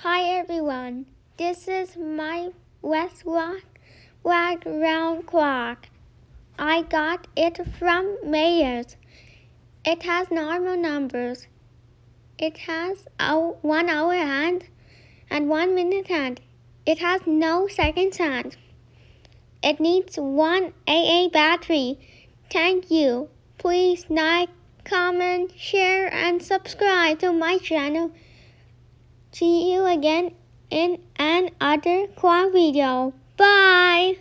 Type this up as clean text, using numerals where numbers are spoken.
Hi everyone, this is my Westclox background clock. I got it from Mayors. It has normal numbers. It has 1 hour hand and 1 minute hand. It has no seconds hand. It needs 1 AA battery. Thank you. Please like, comment, share and subscribe to my channel. See you again in another clock video. Bye!